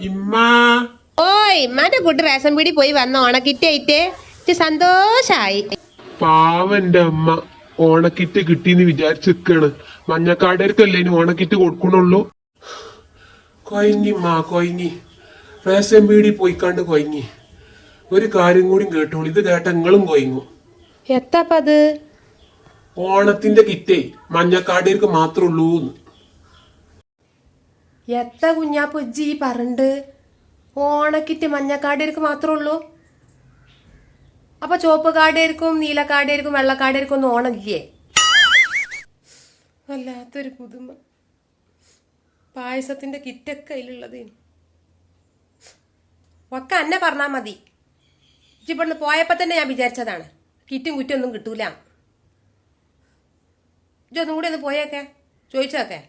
ഇമ്മ ഓയ് ഇമ്മാന്റെ കുട്ടി റേഷൻ പീടി പോയി വന്ന ഓണക്കിറ്റായിട്ട് സന്തോഷായി. പാവന്റെ അമ്മ ഓണക്കിറ്റ് കിട്ടിന്ന് വിചാരിച്ചിരിക്കാണ്. മഞ്ഞക്കാടേർക്കല്ലേ ഇനി ഓണക്കിറ്റ് കൊടുക്കണുള്ളൂ. കൊയങ്ങിമ്മ കൊയങ്ങി. റേഷൻ പീടി പോയിക്കാണ്ട് കൊയങ്ങി. ഒരു കാര്യം കൂടി കേട്ടോളൂ, ഇത് കേട്ട നിങ്ങളും കൊയങ്ങും. എത്താപ്പത്? ഓണത്തിന്റെ കിറ്റേ മഞ്ഞക്കാടേർക്ക് മാത്രമേ ഉള്ളൂന്ന്. എത്ത കുഞ്ഞാപ്പുജ്ജി പറഞ്ഞിട്ട് ഓണക്കിറ്റ് മഞ്ഞക്കാടേർക്ക് മാത്രമേ ഉള്ളൂ? അപ്പൊ ചുവപ്പ് കാടേർക്കും നീലക്കാടേർക്കും വെള്ളക്കാടേർക്കും ഒന്നും ഓണമില്ലേ? വല്ലാത്തൊരു പുതുമ. പായസത്തിന്റെ കിറ്റൊക്കെ അതിലുള്ളത് ഒക്കെ അന്നെ പറഞ്ഞാ മതി. ഇവിടുന്ന് പോയപ്പോ തന്നെ ഞാൻ വിചാരിച്ചതാണ് കിറ്റും കുറ്റും ഒന്നും കിട്ടൂല. ഇതൊന്നും കൂടി ഒന്ന് പോയേക്കെ ചോദിച്ചോക്കെ,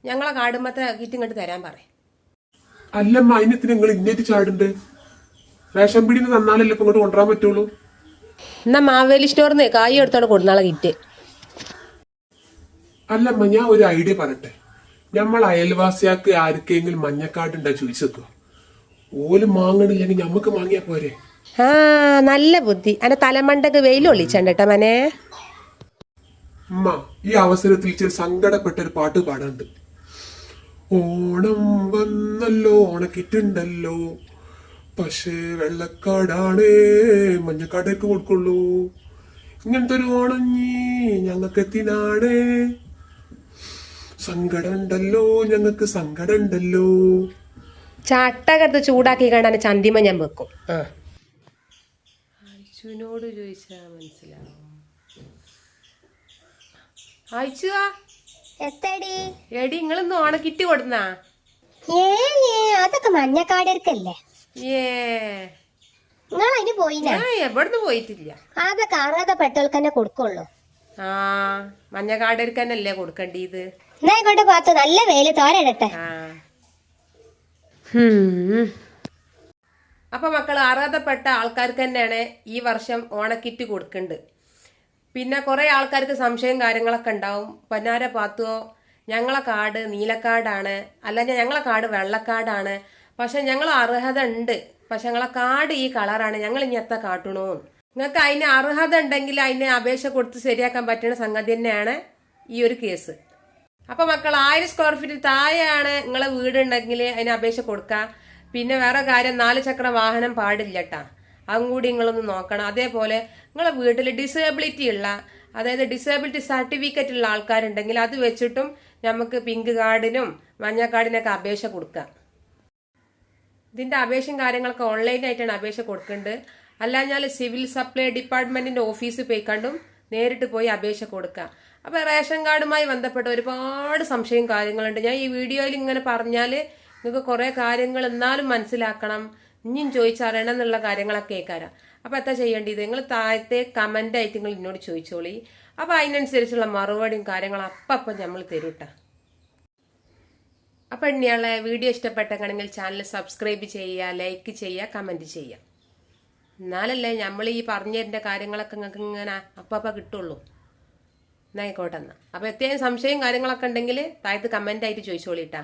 ഞങ്ങളെ കാടുമ്പത്തെ കിറ്റും ഇങ്ങോട്ട് തരാൻ പറയും. അല്ലമ്മ, അതിനത്തിന് നിങ്ങൾ ഇന്നേറ്റ് ചാടുണ്ട്. റേഷൻ പീടിന്ന് തന്നാലല്ലേ ഇപ്പൊ ഇങ്ങോട്ട് കൊണ്ടുവരാൻ പറ്റുള്ളൂ. എന്നാ മാവേലി സ്റ്റോറിന്ന് കായ് എടുത്തോണ്ട് കൊടുന്നാളെ കിറ്റ്. അല്ലമ്മ, ഞാൻ ഒരു ഐഡിയ പറയട്ടെ. നമ്മൾ അയൽവാസിയാക്ക് ആർക്കെങ്കിലും മഞ്ഞക്കാട് ഉണ്ടാ ചോദിച്ചേക്കോ. ഓല് മാങ്ങണില്ലെങ്കിൽ ഞമ്മക്ക് മാങ്ങിയാ പോരെ. ആ നല്ല ബുദ്ധി. അന്റെ തലമണ്ടക്ക് വെയിൽ ഒളിച്ചണ്ടേട്ടാ മനെ. ഉമ്മ, ഈ അവസരത്തിൽ ചില സങ്കടപ്പെട്ട ഒരു പാട്ട് പാടാണ്ട്. ഓണം വന്നല്ലോ, ഓണക്കിറ്റുണ്ടല്ലോ, പക്ഷേ വെള്ളക്കാടാണ് മഞ്ഞക്കാടേക്ക് കൊടുക്കുള്ളൂ. ഇങ്ങനത്തെ ഒരു ഓണം ഞങ്ങൾക്ക് എത്തിനാണ്. സങ്കടം ഉണ്ടല്ലോ, ഞങ്ങൾക്ക് സങ്കടം ഉണ്ടല്ലോ. ചട്ടകത്ത് ചൂടാക്കി കാണാൻ ചന്തിമ ഞാൻ വെക്കും. അയച്ചുനോട് ചോദിച്ചാ മനസ്സിലാവും. അയച്ചുവാ എടി നിങ്ങളിന്ന് ഓണക്കിറ്റ് കൊടുന്നാ? അതൊക്കെ മഞ്ഞക്കാടേർക്കല്ലേ. നിങ്ങൾ അതിന് പോയില്ല? എവിടുന്ന് പോയിട്ടില്ല. അതൊക്കെ അർഹതപ്പെട്ടവർക്ക് തന്നെ കൊടുക്കുള്ളൂ. ആ മഞ്ഞക്കാടേർക്ക് തന്നെയല്ലേ കൊടുക്കണ്ടത്. എന്നാ കൊണ്ട് പാത്തു നല്ല വെയില് തോരട്ടെ. അപ്പൊ മക്കള് അർഹതപ്പെട്ട ആൾക്കാർക്ക് തന്നെയാണ് ഈ വർഷം ഓണക്കിറ്റ് കൊടുക്കുന്നുണ്ട്. പിന്നെ കുറെ ആൾക്കാർക്ക് സംശയം കാര്യങ്ങളൊക്കെ ഉണ്ടാവും. പൊന്നാര പാത്തുവോ, ഞങ്ങളെ കാർഡ് നീലക്കാർഡാണ്, അല്ലെങ്കിൽ ഞങ്ങളെ കാർഡ് വെള്ളക്കാർഡാണ്, പക്ഷെ ഞങ്ങൾ അർഹത ഉണ്ട്, പക്ഷെ ഞങ്ങളെ കാർഡ് ഈ കളറാണ്, ഞങ്ങൾ ഇനി എത്ര കാട്ടണോ. നിങ്ങൾക്ക് അതിന് അർഹത ഉണ്ടെങ്കിൽ അതിന് അപേക്ഷ കൊടുത്ത് ശരിയാക്കാൻ പറ്റുന്ന സംഗതി തന്നെയാണ് ഈ ഒരു കേസ്. അപ്പൊ മക്കൾ 1000 സ്ക്വയർ ഫീറ്റ് താഴെയാണ് നിങ്ങളെ വീടുണ്ടെങ്കിൽ അതിന് അപേക്ഷ കൊടുക്കുക. പിന്നെ വേറെ കാര്യം, 4 ചക്ര വാഹനം പാടില്ലട്ടാ, അതും കൂടി നിങ്ങളൊന്ന് നോക്കണം. അതേപോലെ നിങ്ങളെ വീട്ടിൽ ഡിസേബിലിറ്റി ഉള്ള, അതായത് ഡിസേബിലിറ്റി സർട്ടിഫിക്കറ്റ് ഉള്ള ആൾക്കാരുണ്ടെങ്കിൽ അത് വെച്ചിട്ടും നമുക്ക് പിങ്ക് കാർഡിനും മഞ്ഞ കാർഡിനൊക്കെ അപേക്ഷ കൊടുക്കാം. ഇതിന്റെ അപേക്ഷയും കാര്യങ്ങളൊക്കെ ഓൺലൈനായിട്ടാണ് അപേക്ഷ കൊടുക്കേണ്ടത്. അല്ലാഞ്ഞാൽ സിവിൽ സപ്ലൈ ഡിപ്പാർട്ട്മെന്റിന്റെ ഓഫീസിൽ പോയി കണ്ടും നേരിട്ട് പോയി അപേക്ഷ കൊടുക്കുക. അപ്പൊ റേഷൻ കാർഡുമായി ബന്ധപ്പെട്ട ഒരുപാട് സംശയം കാര്യങ്ങളുണ്ട്. ഞാൻ ഈ വീഡിയോയിൽ ഇങ്ങനെ പറഞ്ഞാൽ നിങ്ങൾക്ക് കുറെ കാര്യങ്ങൾ എന്നാലും മനസ്സിലാക്കണം, ഇനിയും ചോദിച്ചറിയണം എന്നുള്ള കാര്യങ്ങളൊക്കെ കേൾക്കാരാം. അപ്പൊ എന്താ ചെയ്യേണ്ടത്, നിങ്ങൾ താഴത്തെ കമന്റ് ആയിട്ട് നിങ്ങൾ എന്നോട് ചോദിച്ചോളി. അപ്പൊ അതിനനുസരിച്ചുള്ള മറുപടിയും കാര്യങ്ങളും അപ്പം നമ്മൾ തരൂട്ട. അപ്പൊ ഇനിയുള്ള വീഡിയോ ഇഷ്ടപ്പെട്ടെങ്കിൽ ചാനൽ സബ്സ്ക്രൈബ് ചെയ്യുക, ലൈക്ക് ചെയ്യുക, കമന്റ് ചെയ്യുക. എന്നാലല്ലേ നമ്മൾ ഈ പറഞ്ഞു തരുന്ന കാര്യങ്ങളൊക്കെ നിങ്ങൾക്ക് ഇങ്ങനെ അപ്പം കിട്ടുള്ളൂ. എന്നായിക്കോട്ടെ എന്നാ. അപ്പൊ എത്രയും സംശയം കാര്യങ്ങളൊക്കെ ഉണ്ടെങ്കിൽ താഴത്ത് കമന്റ് ആയിട്ട് ചോദിച്ചോളിട്ടാ.